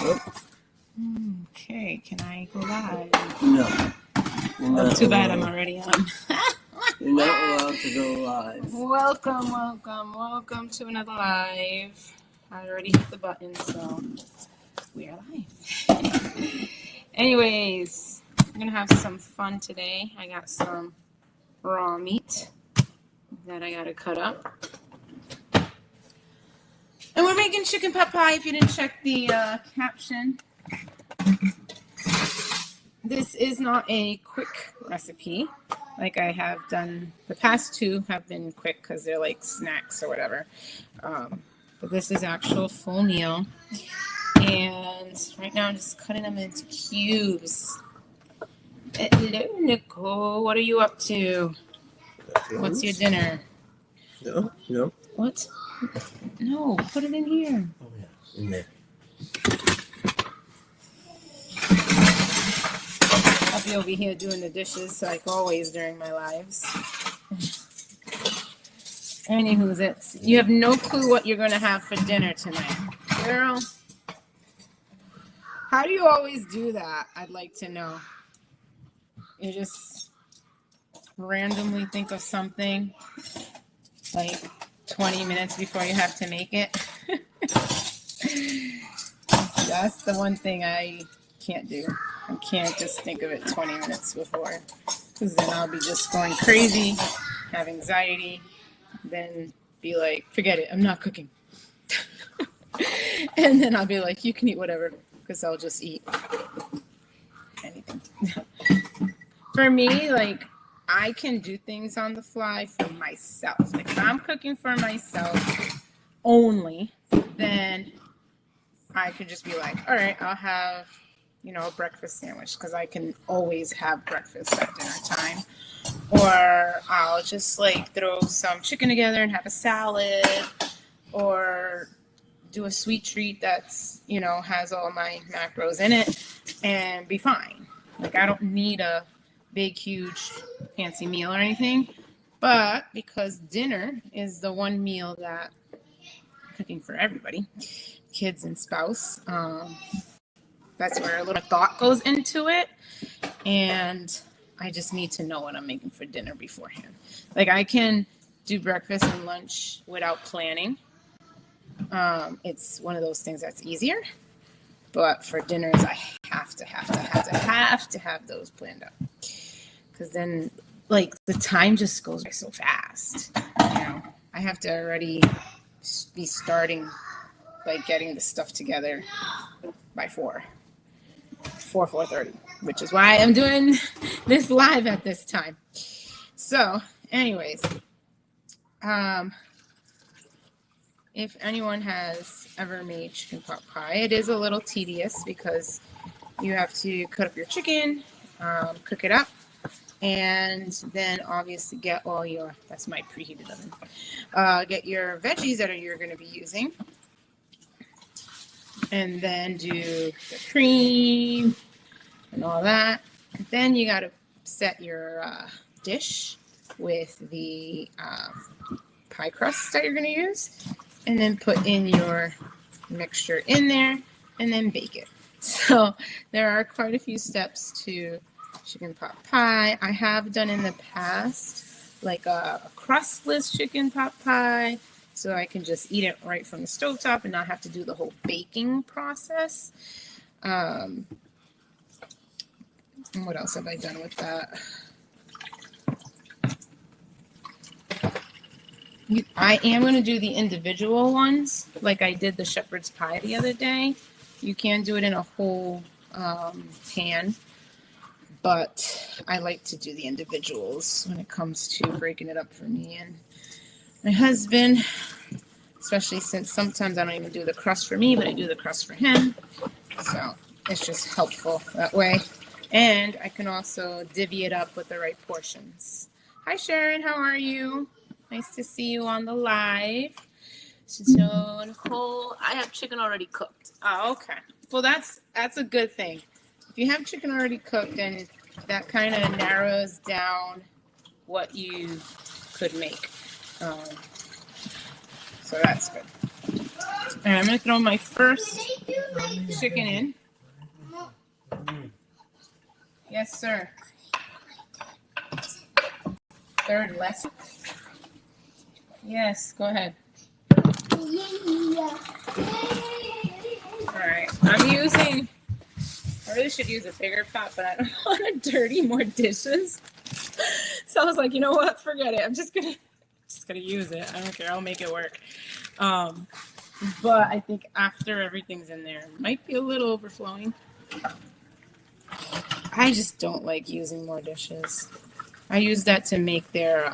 Okay, can I go live? No. Oh, too bad I'm already on. You're not allowed to go live. Welcome to another live. I already hit the button, so we are live. Anyways, I'm gonna have some fun today. I got some raw meat that I gotta cut up. And we're making chicken pot pie if you didn't check the caption. This is not a quick recipe like I have done. The past two have been quick because they're like snacks or whatever. But this is actual full meal. And right now I'm just cutting them into cubes. Hello, Nicole. What are you up to? What's your dinner? No. What? No, put it in here. Oh, yeah. In there. I'll be over here doing the dishes like always during my lives. Anywho's, you have no clue what you're going to have for dinner tonight. Girl, how do you always do that? I'd like to know. You just randomly think of something like 20 minutes before you have to make it. That's the one thing I can't do. I can't just think of it 20 minutes before, because then I'll be just going crazy, have anxiety, then be like, forget it, I'm not cooking. And then I'll be like, you can eat whatever, because I'll just eat anything. For me, like, I can do things on the fly for myself. Like, if I'm cooking for myself only, then I could just be like, all right, I'll have, a breakfast sandwich, because I can always have breakfast at dinner time. Or I'll just like throw some chicken together and have a salad, or do a sweet treat that's, has all my macros in it and be fine. Like, I don't need a big, huge, fancy meal or anything. But because dinner is the one meal that I'm cooking for everybody, kids and spouse, that's where a little thought goes into it. And I just need to know what I'm making for dinner beforehand. Like, I can do breakfast and lunch without planning. It's one of those things that's easier. But for dinners, I have to have those planned out. Because then, like, the time just goes by so fast. I have to already be starting, like, getting the stuff together by 4:30, which is why I'm doing this live at this time. So, anyways, if anyone has ever made chicken pot pie, it is a little tedious because you have to cut up your chicken, cook it up, and then obviously get all your, that's my preheated oven, get your veggies that you're going to be using, and then do the cream and all that. And then you got to set your dish with the pie crust that you're going to use, and then put in your mixture in there and then bake it. So there are quite a few steps to chicken pot pie. I have done in the past like a crustless chicken pot pie, so I can just eat it right from the stovetop and not have to do the whole baking process. And what else have I done with that? I am going to do the individual ones, like I did the shepherd's pie the other day. You can do it in a whole pan, but I like to do the individuals when it comes to breaking it up for me and my husband, especially since sometimes I don't even do the crust for me, but I do the crust for him. So it's just helpful that way. And I can also divvy it up with the right portions. Hi, Sharon. How are you? Nice to see you on the live. So, Nicole, I have chicken already cooked. Oh, okay. Well, that's a good thing. If you have chicken already cooked, then that kind of narrows down what you could make. So that's good. And I'm gonna throw my first chicken in. Yes, sir. Third lesson. Yes, go ahead. All right, I'm using, I really should use a bigger pot, but I don't want to dirty more dishes. So I was like, you know what, forget it. I'm just gonna use it. I don't care, I'll make it work. But I think after everything's in there, it might be a little overflowing. I just don't like using more dishes. I use that to make their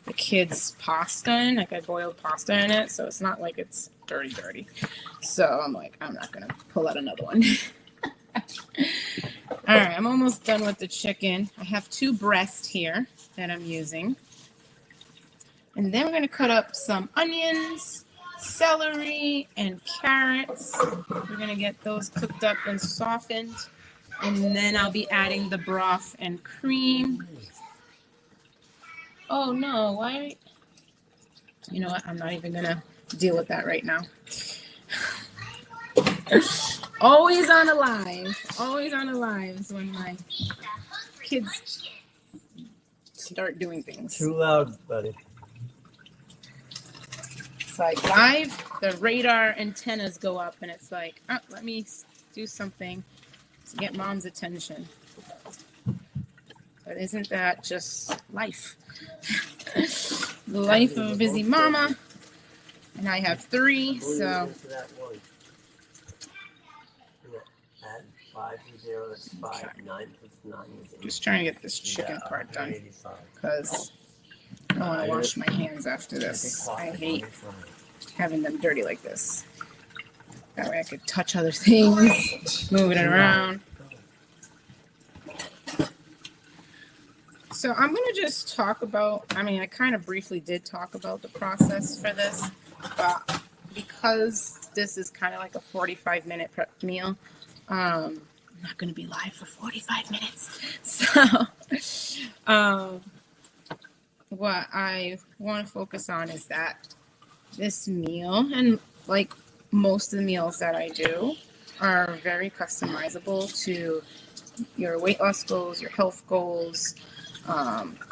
the kids' pasta in. Like I boiled pasta in it, so it's not like it's dirty. So I'm like, I'm not gonna pull out another one. All right, I'm almost done with the chicken. I have 2 breasts here that I'm using. And then we're gonna cut up some onions, celery, and carrots. We're gonna get those cooked up and softened. And then I'll be adding the broth and cream. Oh no, why? You know what? I'm not even gonna deal with that right now. Always on a live when my kids start doing things. Too loud, buddy. It's like live, the radar antennas go up and it's like, oh, let me do something to get mom's attention. But isn't that just life? The life of a busy mama. And I have 3, so. Just trying to get this chicken part done. Because I don't want to wash my hands after this. I hate having them dirty like this. That way I could touch other things, moving it around. So I'm going to just talk about, I kind of briefly did talk about the process for this, but because this is kind of like a 45-minute prep meal, I'm not going to be live for 45 minutes. So what I want to focus on is that this meal, and like most of the meals that I do, are very customizable to your weight loss goals, your health goals,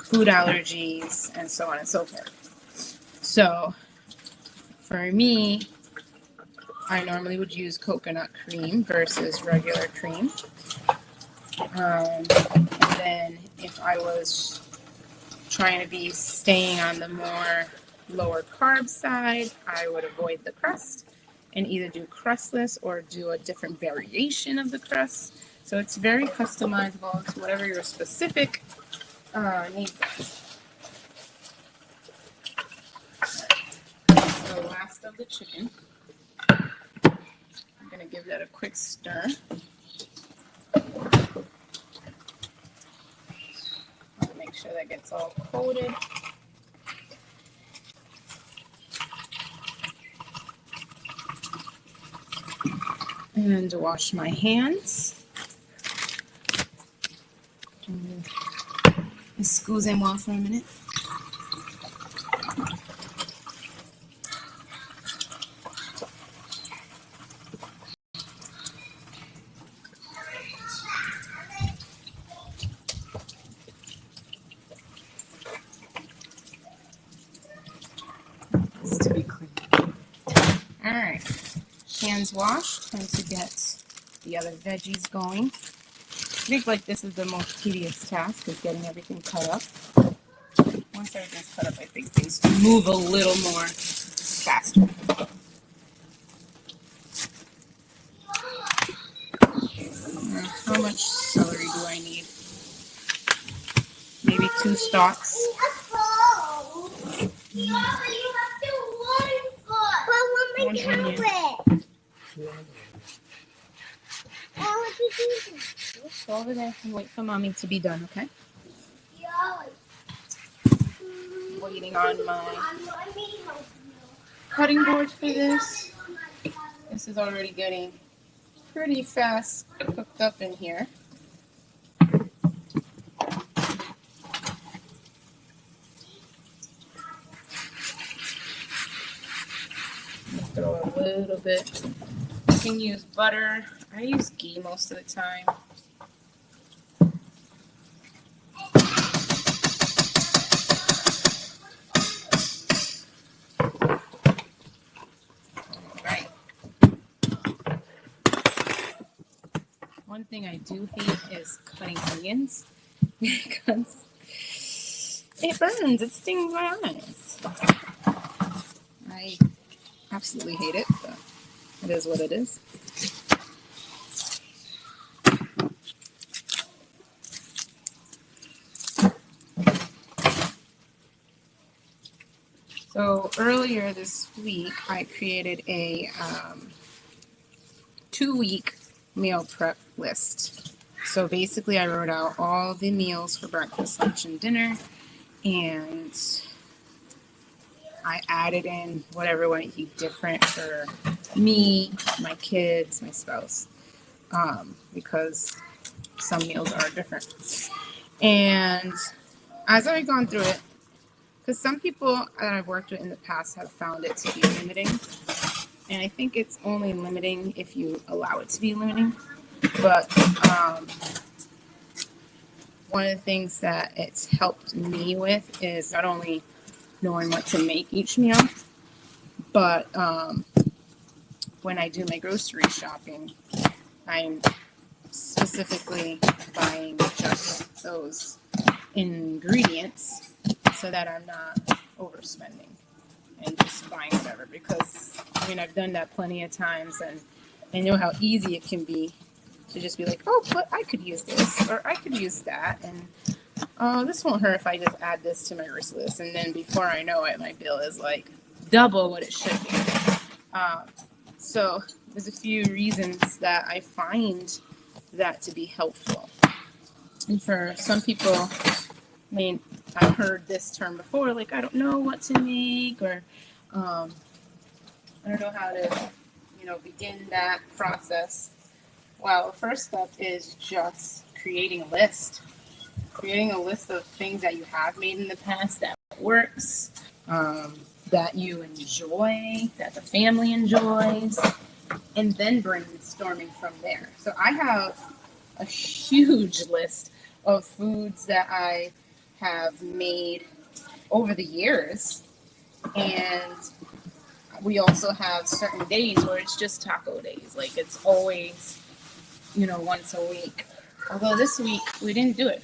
food allergies, and so on and so forth. So for me, I normally would use coconut cream versus regular cream. And then if I was trying to be staying on the more lower carb side, I would avoid the crust and either do crustless or do a different variation of the crust. So it's very customizable to whatever your specific needs are. So last of the chicken. I'm going to give that a quick stir. I'll make sure that gets all coated. And to wash my hands. Excusez-moi for a minute. Just to be clean. All right. Hands washed. Time to get the other veggies going. I think like this is the most tedious task, is getting everything cut up. Once everything's cut up, I think things move a little more faster. How much celery do I need? Maybe 2 stalks. One onion. Go over there and wait for mommy to be done, okay? Waiting on my cutting board for this. This is already getting pretty fast cooked up in here. Throw bit. You can use butter. I use ghee most of the time. Right. One thing I do hate is cutting onions because it burns. It stings my eyes. I absolutely hate it, but it is what it is. So earlier this week, I created a 2-week meal prep list. So basically, I wrote out all the meals for breakfast, lunch, and dinner, and I added in whatever might be different for me, my kids, my spouse, because some meals are different. And as I've gone through it, because some people that I've worked with in the past have found it to be limiting. And I think it's only limiting if you allow it to be limiting. But one of the things that it's helped me with is not only knowing what to make each meal, but when I do my grocery shopping, I'm specifically buying just those ingredients so that I'm not overspending and just buying whatever, because I mean I've done that plenty of times and I know how easy it can be to just be like, oh, but I could use this or I could use that, and oh, this won't hurt if I just add this to my grocery list, and then before I know it my bill is like double what it should be. So there's a few reasons that I find that to be helpful. And for some people, I mean, I've heard this term before, like, I don't know what to make, or I don't know how to, begin that process. Well, the first step is just creating a list. Creating a list of things that you have made in the past that works, that you enjoy, that the family enjoys, and then brainstorming from there. So I have a huge list of foods that I have made over the years, and we also have certain days where it's just taco days. Like it's always, once a week. Although this week we didn't do it.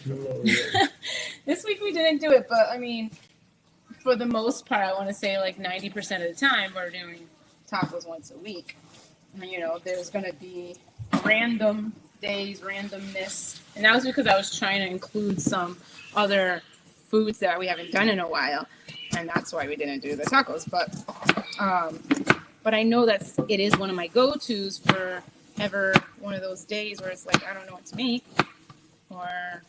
This week we didn't do it, but I mean, for the most part, I want to say like 90% of the time we're doing tacos once a week. There's going to be random days, randomness. And that was because I was trying to include some other foods that we haven't done in a while. And that's why we didn't do the tacos. But I know that it is one of my go-tos for ever one of those days where it's like, I don't know what to make. Or,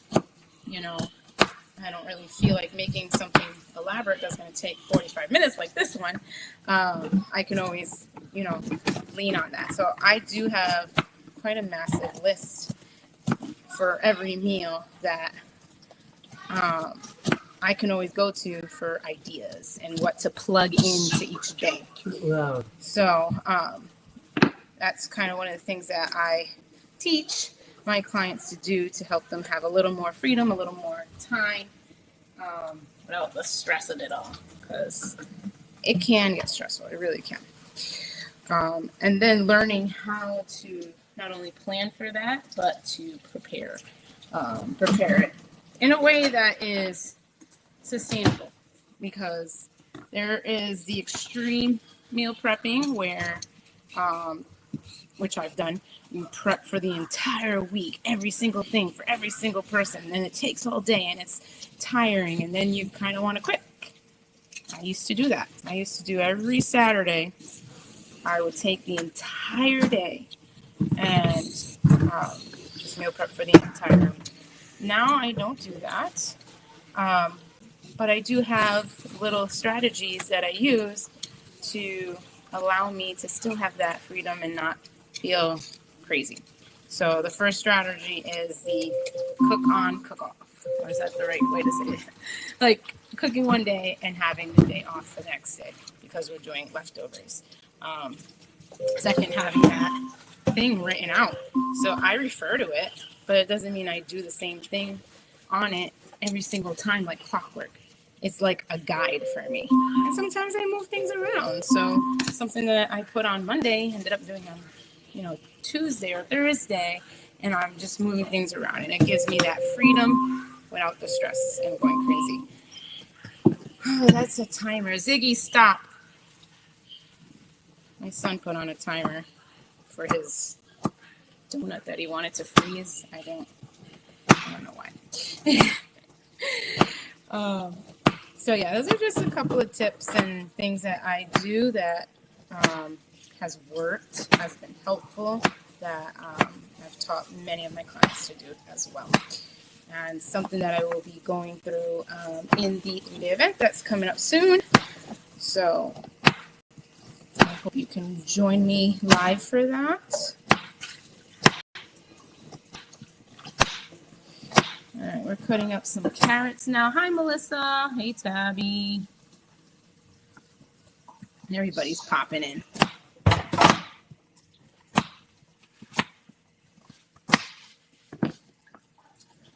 I don't really feel like making something elaborate that's going to take 45 minutes like this one. I can always, lean on that. So I do have quite a massive list for every meal that I can always go to for ideas and what to plug into each day. Wow. So that's kind of one of the things that I teach my clients to do to help them have a little more freedom, a little more time, without the stress of it all, because it can get stressful. It really can. And then learning how to not only plan for that, but to prepare it in a way that is sustainable, because there is the extreme meal prepping where, which I've done, you prep for the entire week, every single thing for every single person, and it takes all day and it's tiring, and then you kind of want to quit. I used to do that. I used to do every Saturday. I would take the entire day and just meal prep for the entire week. Now I don't do that, but I do have little strategies that I use to allow me to still have that freedom and not feel crazy. So the first strategy is the cook on, cook off. Or is that the right way to say it? Like cooking one day and having the day off the next day because we're doing leftovers. Second, having that thing written out. So I refer to it, but it doesn't mean I do the same thing on it every single time like clockwork. It's like a guide for me. And sometimes I move things around. So something that I put on Monday ended up doing on, Tuesday or Thursday, and I'm just moving things around. And it gives me that freedom without the stress and going crazy. Oh, that's a timer. Ziggy, stop. My son put on a timer for his donut that he wanted to freeze. I don't know why. So yeah, those are just a couple of tips and things that I do that has worked, has been helpful, that I've taught many of my clients to do as well. And something that I will be going through in the 3-day event that's coming up soon. So I hope you can join me live for that. All right, we're cutting up some carrots now. Hi, Melissa. Hey, Tabby. And everybody's popping in.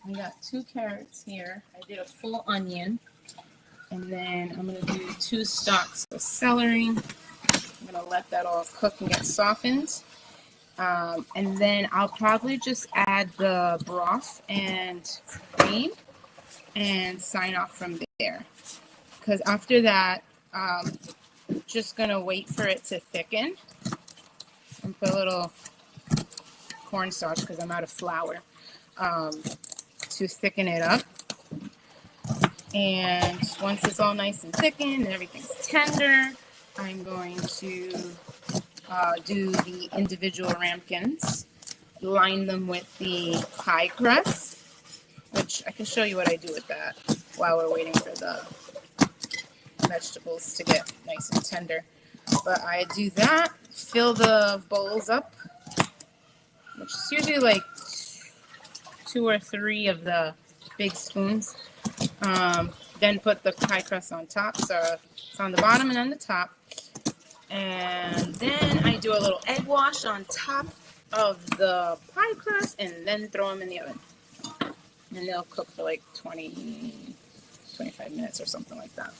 I got 2 carrots here. I did a full onion. And then I'm going to do 2 stalks of celery. I'm going to let that all cook and get softened. And then I'll probably just add the broth and cream and sign off from there. Because after that, just going to wait for it to thicken and put a little cornstarch because I'm out of flour to thicken it up. And once it's all nice and thickened and everything's tender, I'm going to do the individual ramekins, line them with the pie crust, which I can show you what I do with that while we're waiting for the vegetables to get nice and tender. But I do that, fill the bowls up, which is usually like 2 or 3 of the big spoons. Then put the pie crust on top, so it's on the bottom and on the top. And then I do a little egg wash on top of the pie crust and then throw them in the oven. And they'll cook for like 25 minutes or something like that.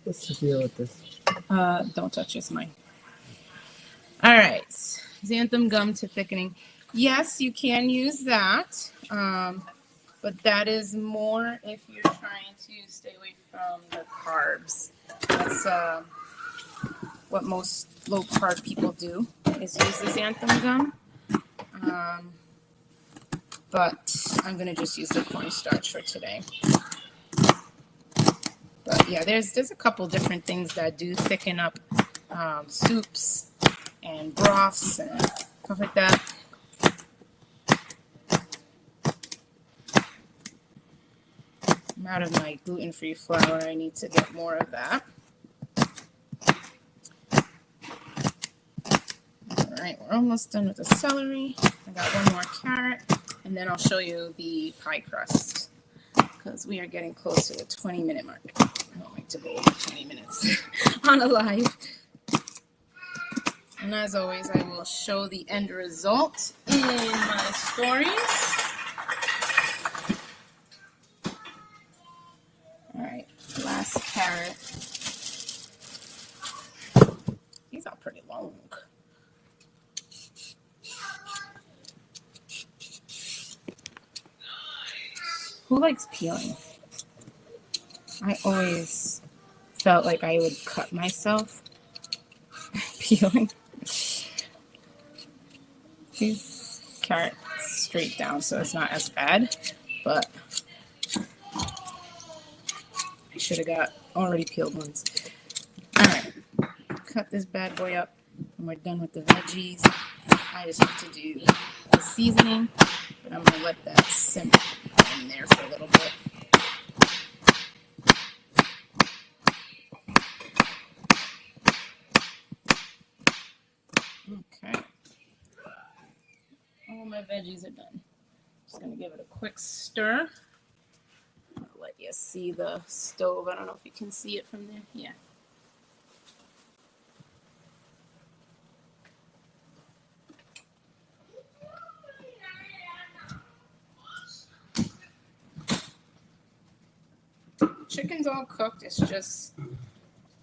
What's the deal with this? Don't touch, it's mine. All right, xanthan gum to thickening. Yes, you can use that, but that is more if you're trying to stay away from the carbs. That's what most low-carb people do, is use the xanthan gum. But I'm going to just use the cornstarch for today. But yeah, there's a couple different things that do thicken up soups and broths and stuff like that. I'm out of my gluten-free flour. I need to get more of that. All right, we're almost done with the celery. I got 1 more carrot, and then I'll show you the pie crust because we are getting close to the 20-minute mark. I don't like to go over 20 minutes on a live. And as always, I will show the end result in my stories. All right, last carrot. These are pretty long. Who likes peeling? I always felt like I would cut myself peeling. These carrots straight down, so it's not as bad, but I should have got already peeled ones. All right, cut this bad boy up, and we're done with the veggies. I just have to do the seasoning, but I'm gonna let that simmer in there for a little bit. Okay. All my veggies are done. Just gonna give it a quick stir. I'll let you see the stove. I don't know if you can see it from there. Yeah. chicken's all cooked. It's just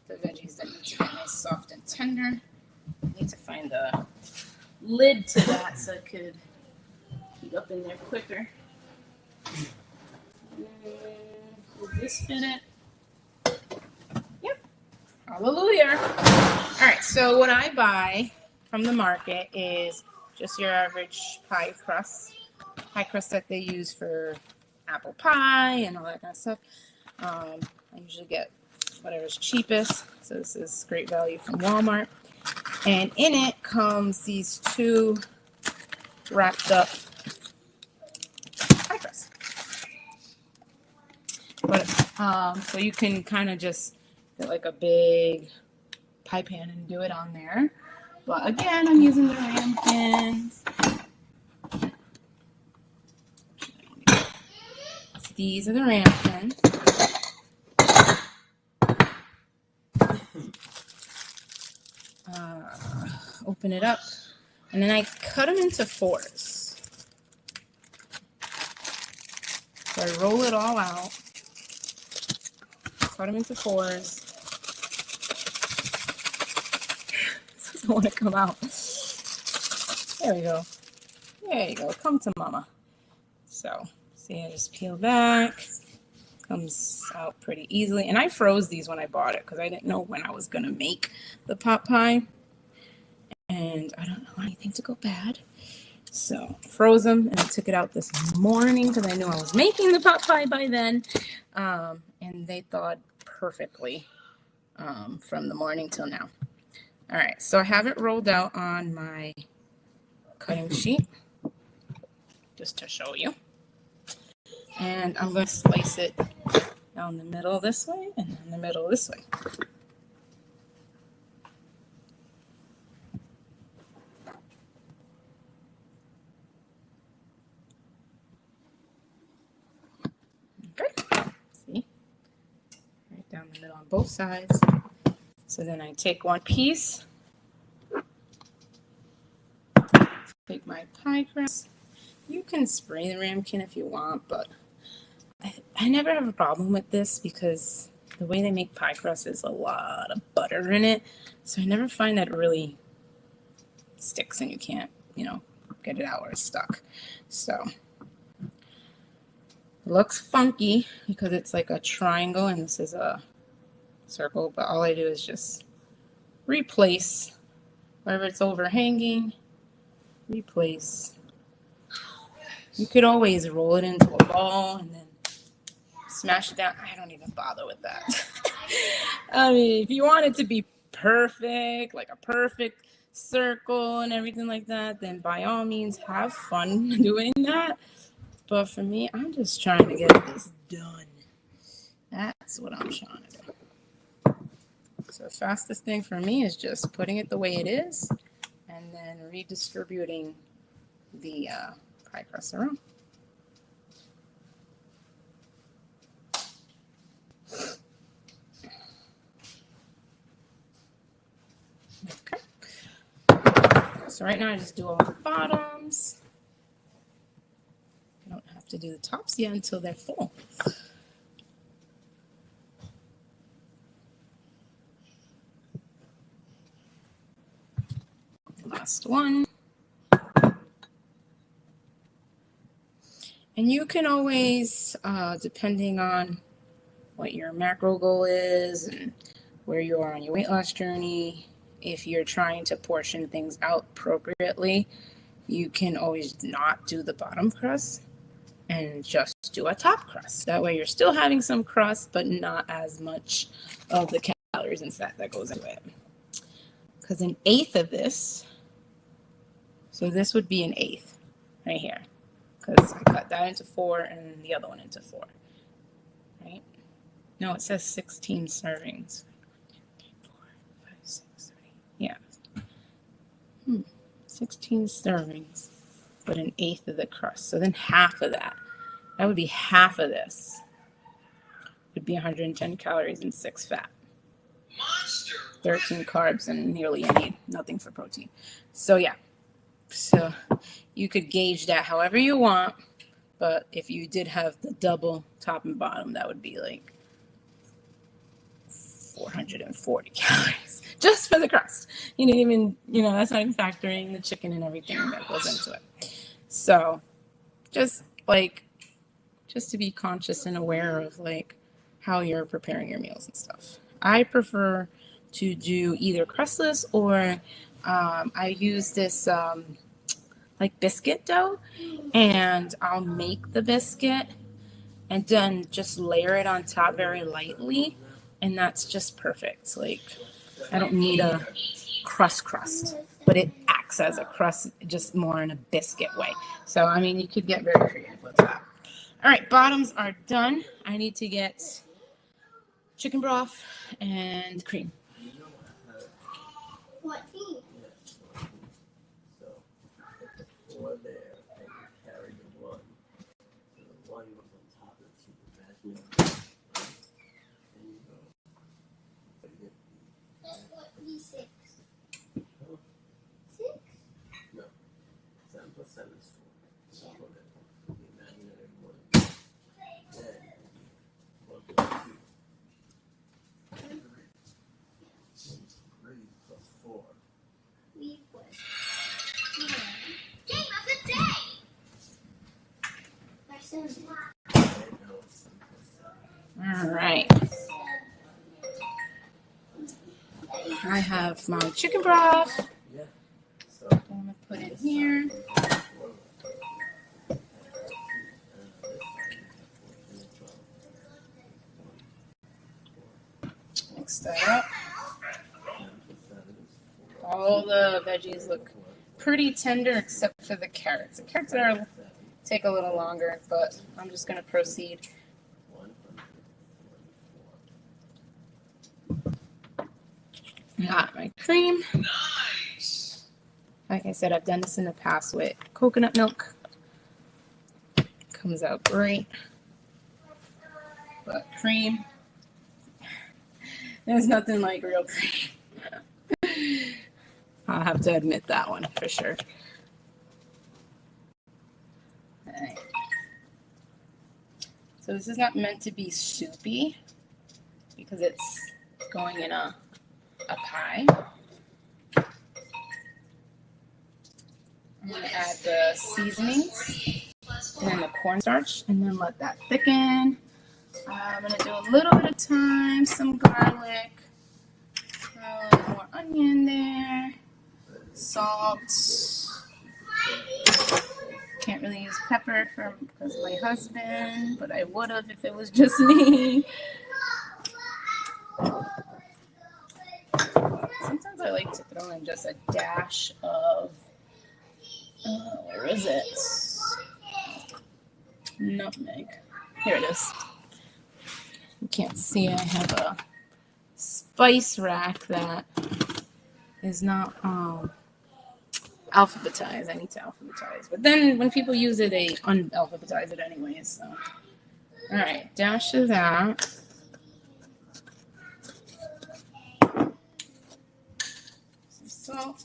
the veggies that need to get nice, soft, and tender. I need to find the lid to that so it could heat up in there quicker. Will this fit it? Yep. Hallelujah. All right, so what I buy from the market is just your average pie crust that they use for apple pie and all that kind of stuff. I usually get whatever's cheapest. So this is great value from Walmart. And in it comes these 2 wrapped up pie crusts. But so you can kind of just get like a big pie pan and do it on there. But again, I'm using the ramekins. These are the ramekins. Open it up, and then I cut them into 4s. So I roll it all out, cut them into 4s. This doesn't want to come out. There we go. There you go. Come to mama. So, see, I just peel back. Comes out pretty easily. And I froze these when I bought it because I didn't know when I was going to make the pot pie. And I don't know anything to go bad. So froze them, and I took it out this morning because I knew I was making the pot pie by then. And they thawed perfectly from the morning till now. All right, so I have it rolled out on my cutting sheet just to show you. And I'm going to slice it down the middle this way and down the middle this way. Okay, see? Right down the middle on both sides. So then I take one piece, take my pie crust. You can spray the ramekin if you want, but I never have a problem with this because the way they make pie crust is a lot of butter in it. So I never find that it really sticks and you can't, get it out or it's stuck. So it looks funky because it's like a triangle and this is a circle, but all I do is just replace wherever it's overhanging, replace. You could always roll it into a ball and then smash it down. I don't even bother with that. I mean, if you want it to be perfect, like a perfect circle and everything like that, then by all means have fun doing that. But for me, I'm just trying to get this done. That's what I'm trying to do. So the fastest thing for me is just putting it the way it is and then redistributing the pie crust around. Okay. So right now I just do all the bottoms. I don't have to do the tops yet until they're full. Last one. And you can always, depending on what your macro goal is and where you are on your weight loss journey, if you're trying to portion things out appropriately, you can always not do the bottom crust and just do a top crust. That way you're still having some crust, but not as much of the calories and fat that goes into it. Because an eighth of this, so this would be an eighth right here. Because I cut that into 4 and the other one into 4. Right? No, it says 16 servings. 4, 5, 6, 7, 8. Yeah. 16 servings, but an eighth of the crust. So then half of that would be half of this. Would be 110 calories and 6 fat. 13 carbs and nearly nothing for protein. So yeah. So you could gauge that however you want, but if you did have the double top and bottom, that would be like 440 calories just for the crust. You didn't even, that's not even factoring the chicken and everything that goes into it. So just to be conscious and aware of like how you're preparing your meals and stuff. I prefer to do either crustless or I use this like biscuit dough, and I'll make the biscuit and then just layer it on top very lightly, and that's just perfect. Like, I don't need a crust, but it acts as a crust, just more in a biscuit way. So, I mean, you could get very creative with that. All right, bottoms are done. I need to get chicken broth and cream. What team? So, put the 4 there, and carry the 1. So the 1 goes on top of the 2. Imagine it. And you go. What, D6? 6? No. 7 plus 7 is 4. So the imaginary 1. Then, 1 plus 2. 3 plus 4. 3 plus 4. Game of the day! Person. All right. I have my chicken broth. Yeah. So, I'm going to put it here. Mix that up. All the veggies look pretty tender except for the carrots. The carrots take a little longer, but I'm just going to proceed. Got my cream. Nice. Like I said, I've done this in the past with coconut milk. Comes out great. But cream, there's nothing like real cream. I'll have to admit that one for sure. All right. So this is not meant to be soupy because it's going in a pie. I'm going to add the seasonings and then the cornstarch and then let that thicken. I'm going to do a little bit of thyme, some garlic, throw a little more onion there, salt. Can't really use pepper because of my husband, but I would have if it was just me. Sometimes I like to throw in just a dash of, where is it? Nutmeg. Here it is. You can't see, I have a spice rack that is not alphabetized. I need to alphabetize. But then when people use it, they unalphabetize it anyways. So, all right, dash of that. Some salt.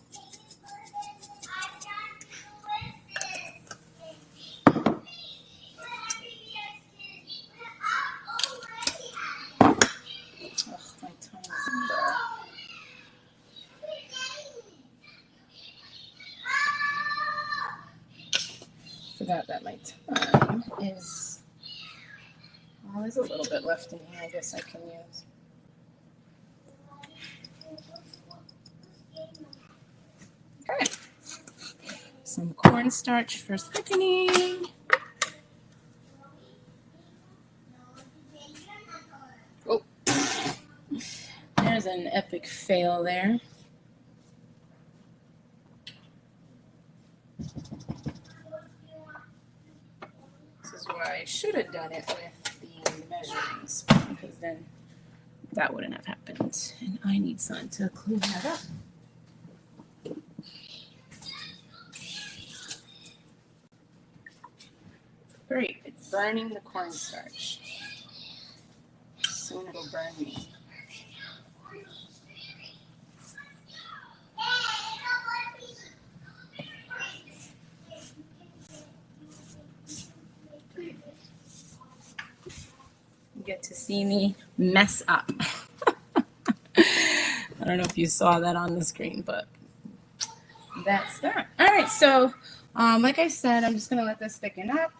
Forgot that my time is, well, there's a little bit left in here I guess I can use. Okay. Some cornstarch for thickening. Oh, there's an epic fail there. I should have done it with the measuring spoon because then that wouldn't have happened. And I need something to clean that up. Great, it's burning the cornstarch. Soon it'll burn me. Get to see me mess up. I don't know if you saw that on the screen, but that's that. All right, so like I said, I'm just gonna let this thicken up.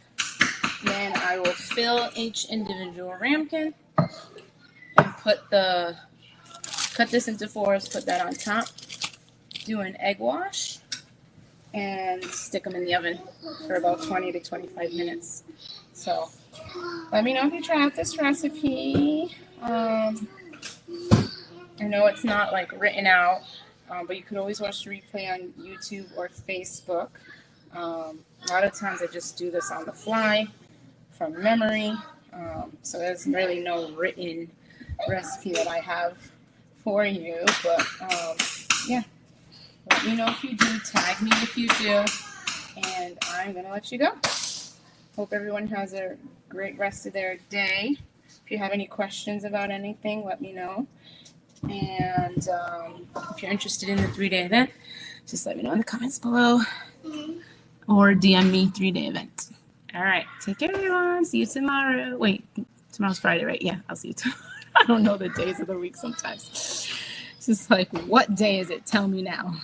Then I will fill each individual ramekin and cut this into fours, put that on top, do an egg wash, and stick them in the oven for about 20 to 25 minutes. So let me know if you try out this recipe. I know it's not like written out, but you could always watch the replay on YouTube or Facebook. A lot of times I just do this on the fly from memory. So there's really no written recipe that I have for you, but yeah, let me know if you do, tag me if you do, and I'm gonna let you go. Hope everyone has a great rest of their day. If you have any questions about anything, let me know. And if you're interested in the 3-day event, just let me know in the comments below or DM me 3-day event. All right, take care, everyone. See you tomorrow. Wait, tomorrow's Friday, right? Yeah, I'll see you tomorrow. I don't know the days of the week sometimes. It's just like, what day is it? Tell me now.